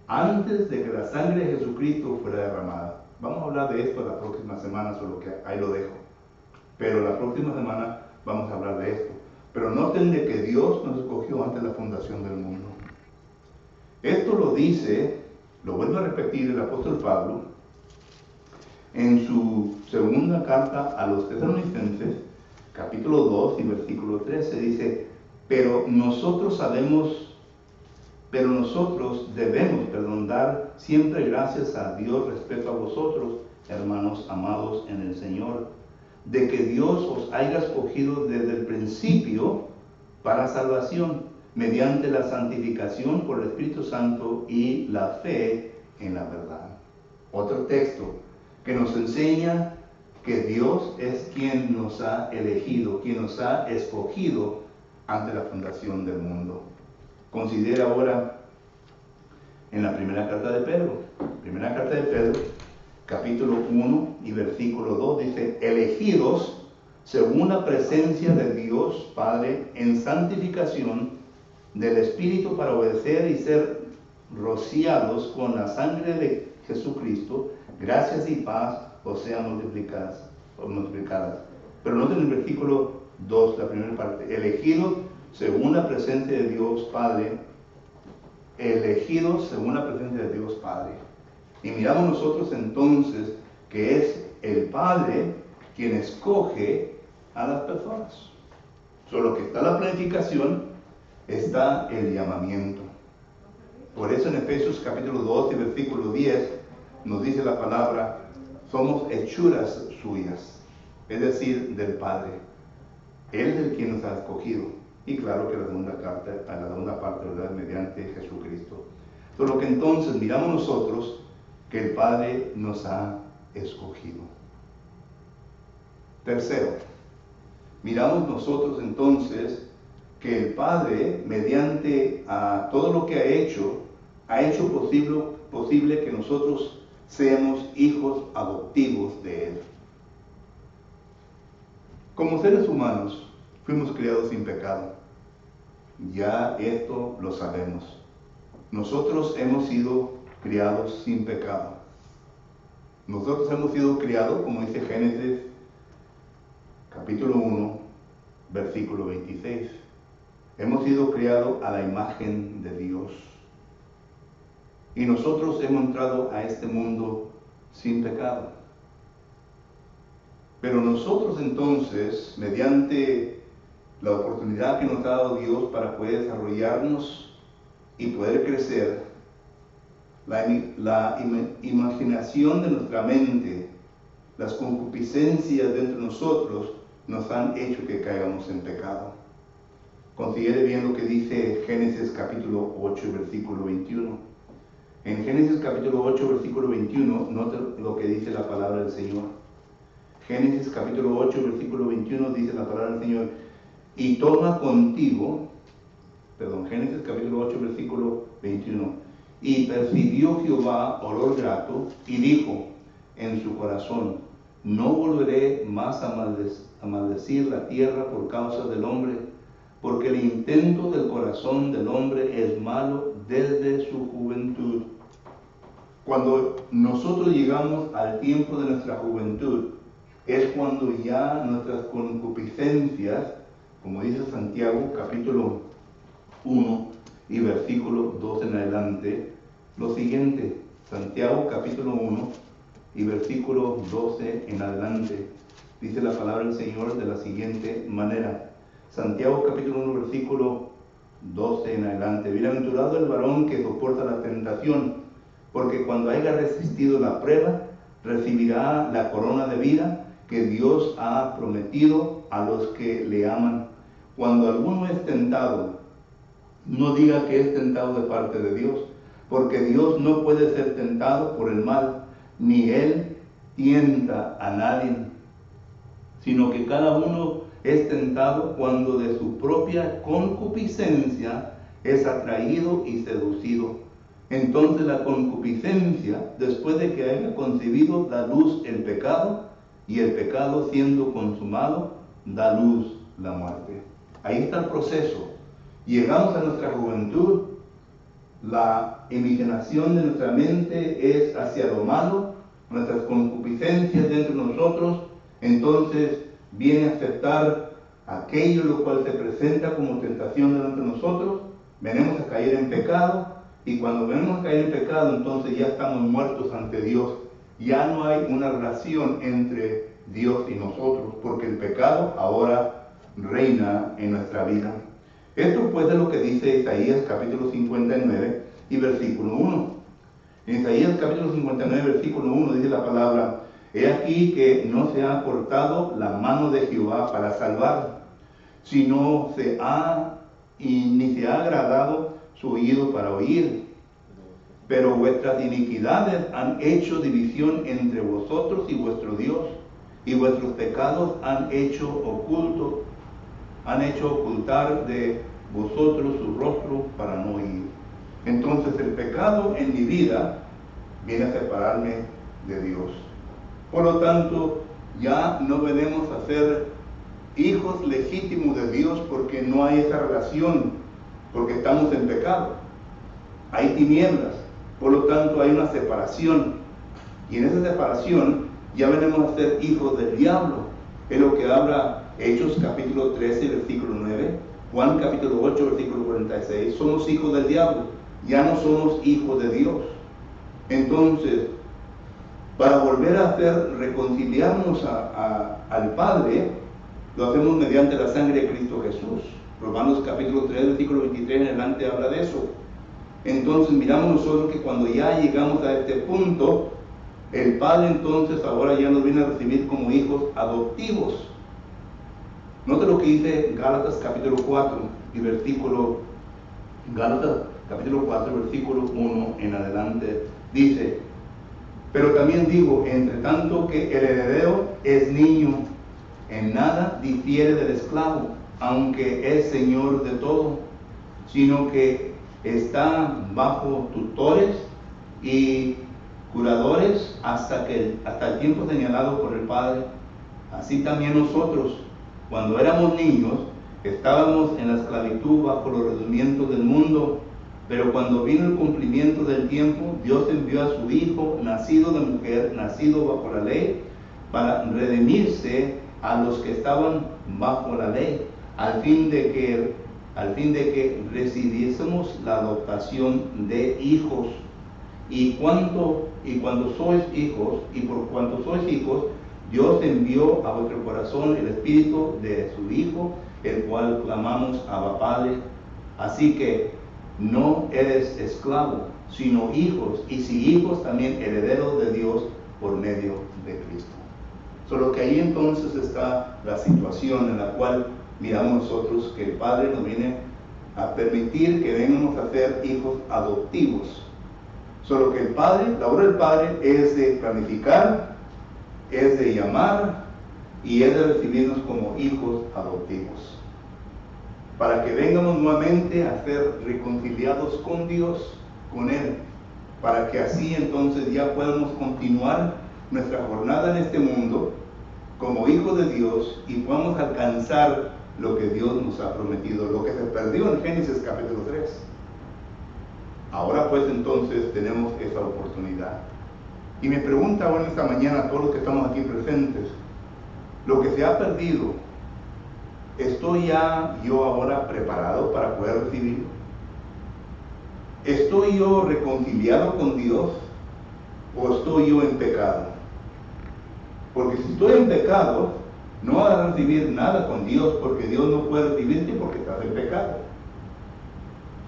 antes de que la sangre de Jesucristo fuera derramada. Vamos a hablar de esto la próxima semana, solo que ahí lo dejo. Pero la próxima semana vamos a hablar de esto. Pero noten de que Dios nos escogió antes de la fundación del mundo. Esto lo dice, lo vuelvo a repetir, el apóstol Pablo, en su segunda carta a los Tesalonicenses, capítulo 2 y versículo 13, dice, pero nosotros debemos dar siempre gracias a Dios respecto a vosotros, hermanos amados en el Señor, de que Dios os haya escogido desde el principio para salvación, mediante la santificación por el Espíritu Santo y la fe en la verdad. Otro texto que nos enseña que Dios es quien nos ha elegido, quien nos ha escogido ante la fundación del mundo. Considera ahora en la primera carta de Pedro, capítulo 1 y versículo 2, dice, elegidos según la presencia de Dios Padre en santificación del Espíritu para obedecer y ser rociados con la sangre de Jesucristo, gracias y paz os sean multiplicadas. Pero noten el versículo 2, la primera parte, elegidos según la presencia de Dios Padre, elegidos según la presencia de Dios Padre. Y miramos nosotros entonces que es el Padre quien escoge a las personas. Solo que está la planificación, está el llamamiento. Por eso en Efesios capítulo 2 y versículo 10 nos dice la palabra, somos hechuras suyas, es decir, del Padre. Él es el quien nos ha escogido. Y claro que la segunda parte, ¿verdad?, mediante Jesucristo. Por lo que entonces miramos nosotros que el Padre nos ha escogido. Tercero, miramos nosotros entonces que el Padre, mediante a todo lo que ha hecho posible que nosotros seamos hijos adoptivos de Él. Como seres humanos, fuimos criados sin pecado. Ya esto lo sabemos. Nosotros hemos sido criados sin pecado. Nosotros hemos sido criados, como dice Génesis, capítulo 1, versículo 26. Hemos sido criados a la imagen de Dios. Y nosotros hemos entrado a este mundo sin pecado. Pero nosotros entonces, mediante la oportunidad que nos ha dado Dios para poder desarrollarnos y poder crecer, la imaginación de nuestra mente, las concupiscencias dentro de nosotros, nos han hecho que caigamos en pecado. Considere bien lo que dice Génesis capítulo 8, versículo 21. En Génesis capítulo 8, versículo 21, note lo que dice la palabra del Señor. Génesis capítulo 8, versículo 21 dice la palabra del Señor: y toma contigo, Génesis capítulo 8, versículo 21, y percibió Jehová olor grato, y dijo en su corazón: no volveré más a maldecir la tierra por causa del hombre, porque el intento del corazón del hombre es malo desde su juventud. Cuando nosotros llegamos al tiempo de nuestra juventud, es cuando ya nuestras concupiscencias, como dice Santiago capítulo 1 y versículo 2 en adelante, lo siguiente, Santiago capítulo 1 y versículo 12 en adelante, dice la palabra del Señor de la siguiente manera. Santiago capítulo 1 versículo 12 en adelante: bienaventurado el varón que soporta la tentación, porque cuando haya resistido la prueba, recibirá la corona de vida que Dios ha prometido a los que le aman. Cuando alguno es tentado, no diga que es tentado de parte de Dios, porque Dios no puede ser tentado por el mal, ni Él tienta a nadie, sino que cada uno es tentado cuando de su propia concupiscencia es atraído y seducido. Entonces la concupiscencia, después de que haya concebido, da luz el pecado, y el pecado, siendo consumado, da luz la muerte. Ahí está el proceso. Llegamos a nuestra juventud, la imaginación de nuestra mente es hacia lo malo, nuestras concupiscencias dentro de nosotros, entonces viene a aceptar aquello lo cual se presenta como tentación delante de nosotros, venimos a caer en pecado, y cuando venimos a caer en pecado, entonces ya estamos muertos ante Dios. Ya no hay una relación entre Dios y nosotros, porque el pecado ahora reina en nuestra vida. Esto pues es lo que dice Isaías capítulo 59 y versículo 1. En Isaías capítulo 59 versículo 1 dice la palabra: he aquí que no se ha cortado la mano de Jehová para salvar, sino ni se ha agradado su oído para oír. Pero vuestras iniquidades han hecho división entre vosotros y vuestro Dios, y vuestros pecados han hecho ocultar de vosotros su rostro para no oír. Entonces el pecado en mi vida viene a separarme de Dios. Por lo tanto, ya no venimos a ser hijos legítimos de Dios, porque no hay esa relación, porque estamos en pecado. Hay tinieblas. Por lo tanto, hay una separación. Y en esa separación ya venimos a ser hijos del diablo. Es lo que habla Hechos capítulo 13, versículo 9. Juan capítulo 8, versículo 46. Somos hijos del diablo. Ya no somos hijos de Dios. Entonces, para volver a reconciliarnos al Padre, lo hacemos mediante la sangre de Cristo Jesús. Romanos capítulo 3, versículo 23 en adelante habla de eso. Entonces miramos nosotros que cuando ya llegamos a este punto, El Padre entonces ahora ya nos viene a recibir como hijos adoptivos. Note lo que dice Gálatas capítulo 4 y versículo, Gálatas capítulo 4, versículo 1 en adelante. Dice: pero también digo, entre tanto que el heredero es niño, en nada difiere del esclavo, aunque es señor de todo, sino que está bajo tutores y curadores hasta el tiempo señalado por el Padre. Así también nosotros, cuando éramos niños, estábamos en la esclavitud bajo los rudimientos del mundo, pero cuando vino el cumplimiento del tiempo, Dios envió a su Hijo, nacido de mujer, nacido bajo la ley, para redimirse a los que estaban bajo la ley, al fin de que recibiésemos la adoptación de hijos. Y cuando sois hijos, y por cuanto sois hijos, Dios envió a vuestro corazón el espíritu de su Hijo, el cual clamamos Abba Padre. Así que no eres esclavo, sino hijos, y si hijos, también herederos de Dios por medio de Cristo. Solo que ahí entonces está la situación en la cual miramos nosotros que el Padre nos viene a permitir que vengamos a ser hijos adoptivos. Solo que el Padre, la obra del Padre es de planificar, es de llamar y es de recibirnos como hijos adoptivos, para que vengamos nuevamente a ser reconciliados con Dios, con Él, para que así entonces ya podamos continuar nuestra jornada en este mundo como hijos de Dios y podamos alcanzar lo que Dios nos ha prometido, lo que se perdió en Génesis capítulo 3. Ahora pues entonces tenemos esa oportunidad. Y me pregunta ahora en esta mañana a todos los que estamos aquí presentes, lo que se ha perdido, ¿estoy ya yo ahora preparado para poder recibirlo? ¿Estoy yo reconciliado con Dios o estoy yo en pecado? Porque si estoy en pecado, no vas a recibir nada con Dios, porque Dios no puede recibirte porque estás en pecado.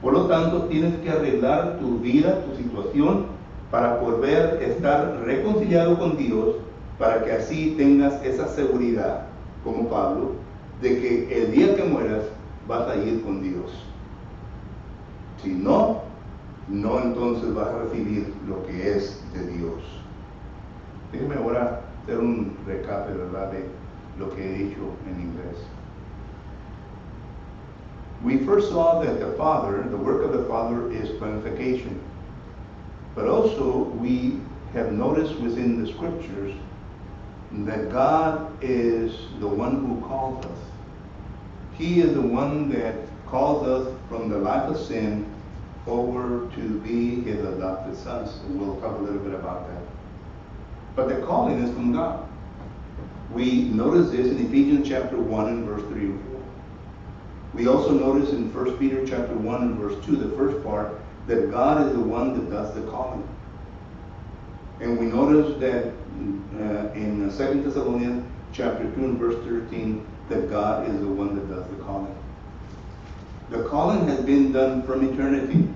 Por lo tanto, tienes que arreglar tu vida, tu situación, para poder estar reconciliado con Dios, para que así tengas esa seguridad, como Pablo, de que el día que mueras vas a ir con Dios. Si no, entonces vas a recibir lo que es de Dios. Déjeme ahora hacer un recap, ¿verdad?, de lo que he dicho en inglés. We first saw that the work of the Father is planification. But also we have noticed within the scriptures that God is the one who calls us. He is the one that calls us from the life of sin over to be His adopted sons. And we'll talk a little bit about that. But the calling is from God. We notice this in Ephesians chapter 1 and verse 3 and 4. We also notice in 1 Peter chapter 1 and verse 2, the first part, that God is the one that does the calling. And we notice that in 2 Thessalonians chapter 2 and verse 13, that God is the one that does the calling. The calling has been done from eternity,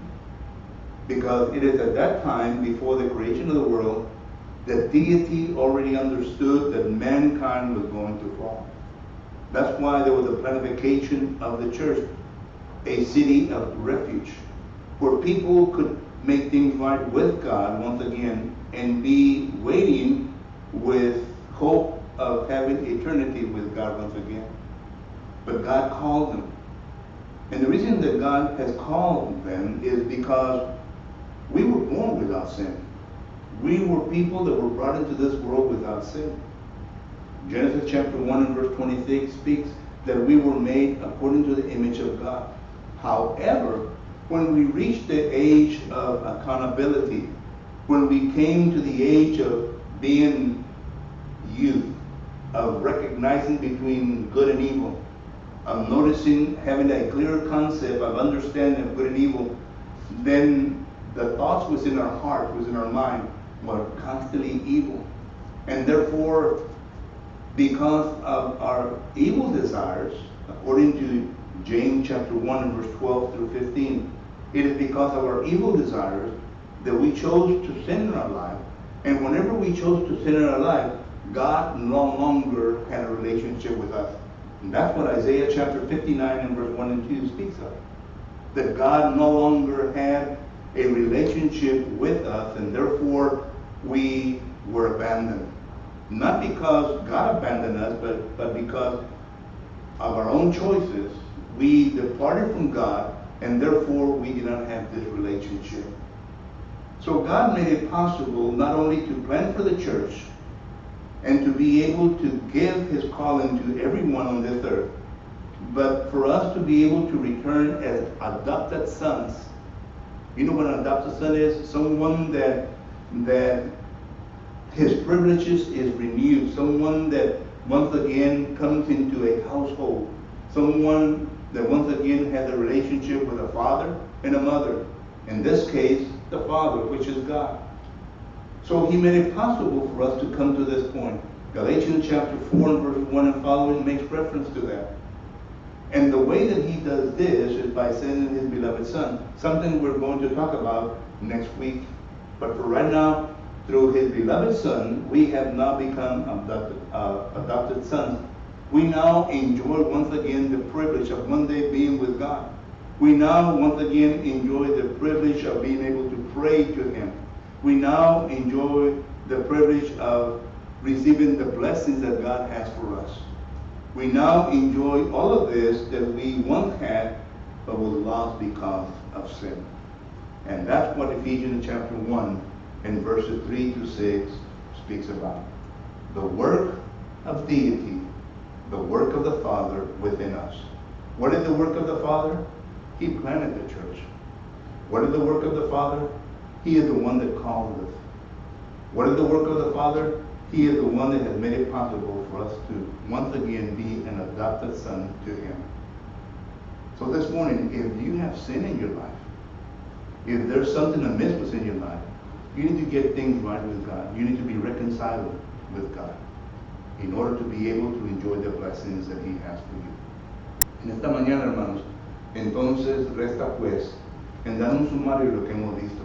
because it is at that time, before the creation of the world, that deity already understood that mankind was going to fall. That's why there was a planification of the church, a city of refuge, where people could make things right with God once again and be waiting with hope of having eternity with God once again. But God called them. And the reason that God has called them is because we were born without sin. We were people that were brought into this world without sin. Genesis chapter 1 and verse 26 speaks that we were made according to the image of God. However, when we reached the age of accountability, when we came to the age of being youth, of recognizing between good and evil, of noticing, having a clear concept of understanding of good and evil, then the thoughts within our heart, within our mind, were constantly evil. And therefore, because of our evil desires, according to James chapter 1 and verse 12 through 15, it is because of our evil desires that we chose to sin in our life, And whenever we chose to sin in our life, God no longer had a relationship with us. And that's what Isaiah chapter 59 and verse 1 and 2 speaks of. That God no longer had a relationship with us, and therefore we were abandoned. Not because God abandoned us, but because of our own choices, we departed from God, and therefore we did not have this relationship. So God made it possible not only to plan for the church and to be able to give his calling to everyone on this earth, but for us to be able to return as adopted sons. You know what an adopted son is? Someone that his privileges is renewed. Someone that once again comes into a household. Someone that once again has a relationship with a father and a mother. In this case, the Father, which is God. So he made it possible for us to come to this point. Galatians chapter 4 and verse 1 and following makes reference to that. And the way that he does this is by sending his beloved Son. Something we're going to talk about next week. But for right now, through his beloved Son, we have now become adopted sons. We now enjoy once again the privilege of one day being with God. We now once again enjoy the privilege of being able to pray to him. We now enjoy the privilege of receiving the blessings that God has for us. We now enjoy all of this that we once had, but was lost because of sin. And that's what Ephesians chapter 1 and verses 3 to 6 speaks about. The work of deity, the work of the Father within us. What is the work of the Father? He planted the church. What is the work of the Father? He is the one that called us. What is the work of the Father? He is the one that has made it possible for us to once again be an adopted son to him. So this morning, if you have sin in your life, if there's something amiss within your life, you need to get things right with God. You need to be reconciled with God in order to be able to enjoy the blessings that he has for you. En esta mañana, hermanos, entonces resta pues en dar un sumario de lo que hemos visto,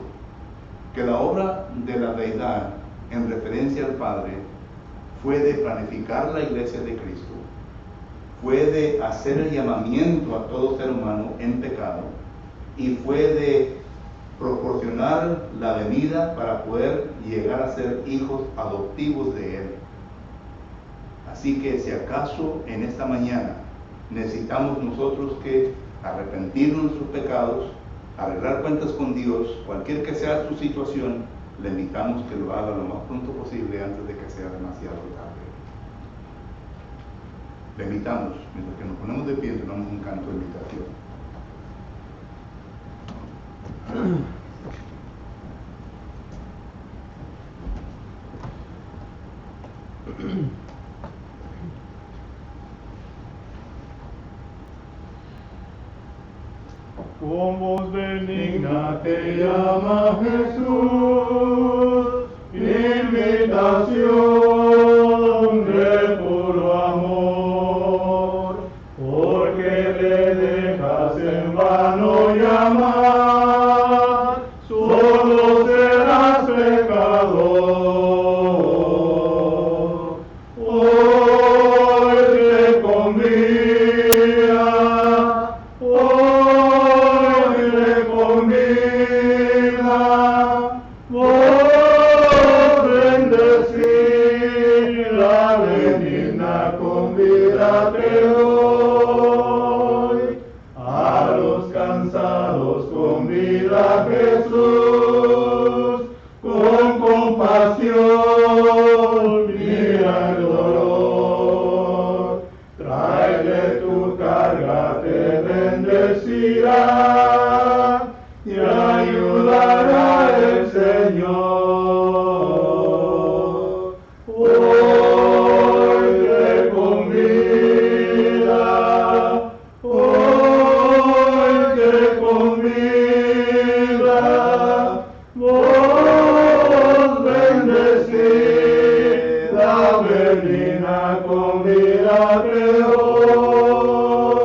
que la obra de la deidad en referencia al Padre fue de planificar la iglesia de Cristo, fue de hacer el llamamiento a todo ser humano en pecado y fue de proporcionar la venida para poder llegar a ser hijos adoptivos de Él. Así que si acaso en esta mañana necesitamos nosotros que arrepentirnos de nuestros pecados, arreglar cuentas con Dios, cualquier que sea su situación, le invitamos que lo haga lo más pronto posible antes de que sea demasiado tarde. Le invitamos, mientras que nos ponemos de pie, entonamos un canto de invitación. Con voz benigna te llama Jesús, invitación de puro amor, porque le dejas en vano llamar, solo serás pecador. Hoy te convida, hoy a los cansados convida Jesús, con compasión mira el dolor, tráele tu carga, te bendecirá y ayudará el Señor.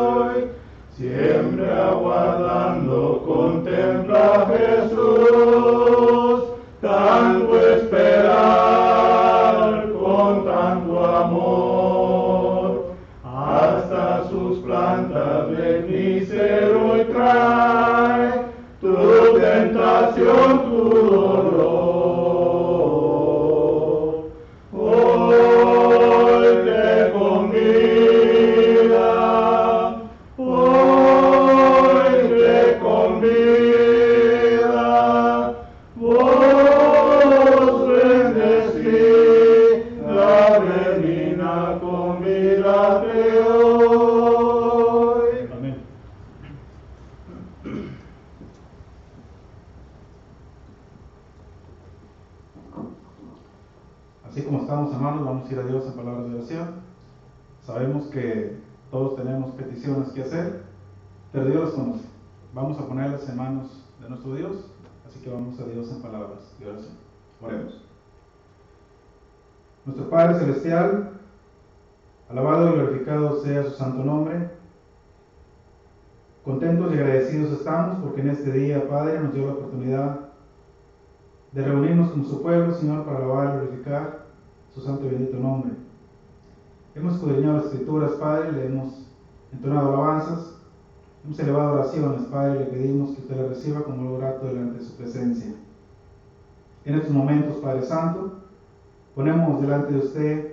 Hoy, siempre aguardando, contempla a Jesús, tanto esperar. de hoy. Amén. Así como estamos, hermanos, vamos a ir a Dios en palabras de oración. Sabemos que todos tenemos peticiones que hacer, pero Dios las conoce. Vamos a ponerlas en manos de nuestro Dios, así que vamos a Dios en palabras de oración. Oremos. Nuestro Padre Celestial, alabado y glorificado sea su santo nombre. Contentos y agradecidos estamos porque en este día, Padre, nos dio la oportunidad de reunirnos con su pueblo, Señor, para alabar y glorificar su santo y bendito nombre. Hemos escudriñado las Escrituras, Padre, le hemos entonado alabanzas, hemos elevado oraciones, Padre, le pedimos que usted las reciba como algo grato delante de su presencia. En estos momentos, Padre Santo, ponemos delante de usted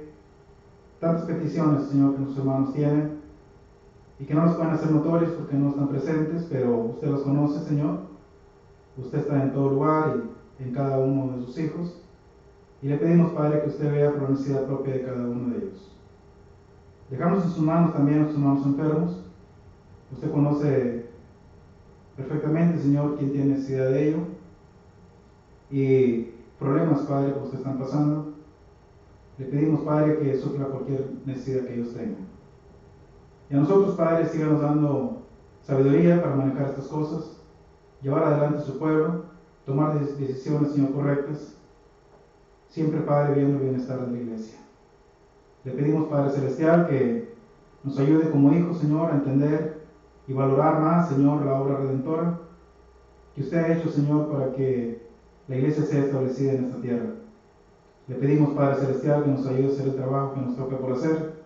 tantas peticiones, Señor, que nuestros hermanos tienen y que no las pueden hacer notorias porque no están presentes, pero usted los conoce, Señor. Usted está en todo lugar y en cada uno de sus hijos. Y le pedimos, Padre, que usted vea por la necesidad propia de cada uno de ellos. Dejamos en sus manos también a nuestros hermanos enfermos. Usted conoce perfectamente, Señor, quién tiene necesidad de ello. Y problemas, Padre, que ustedes están pasando. Le pedimos, Padre, que supla cualquier necesidad que ellos tengan. Y a nosotros, Padre, síganos dando sabiduría para manejar estas cosas, llevar adelante a su pueblo, tomar decisiones, Señor, correctas, siempre, Padre, viendo el bienestar de la iglesia. Le pedimos, Padre Celestial, que nos ayude como hijos, Señor, a entender y valorar más, Señor, la obra redentora que usted ha hecho, Señor, para que la iglesia sea establecida en esta tierra. Le pedimos, Padre Celestial, que nos ayude a hacer el trabajo que nos toca por hacer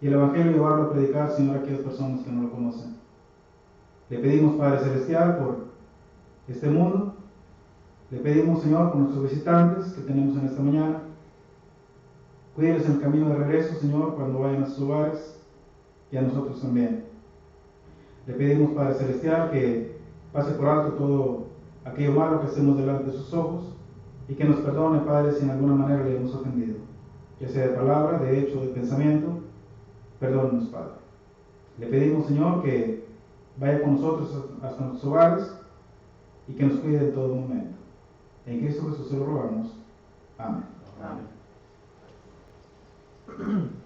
y el Evangelio llevarlo a predicar, Señor, a aquellas personas que no lo conocen. Le pedimos, Padre Celestial, por este mundo. Le pedimos, Señor, por nuestros visitantes que tenemos en esta mañana. Cuídeles en el camino de regreso, Señor, cuando vayan a sus hogares y a nosotros también. Le pedimos, Padre Celestial, que pase por alto todo aquello malo que hacemos delante de sus ojos y que nos perdone, Padre, si en alguna manera le hemos ofendido, ya sea de palabra, de hecho, de pensamiento. Perdónenos, Padre. Le pedimos, Señor, que vaya con nosotros hasta nuestros hogares y que nos cuide en todo momento. En Cristo Jesús se lo rogamos. Amén. Amén.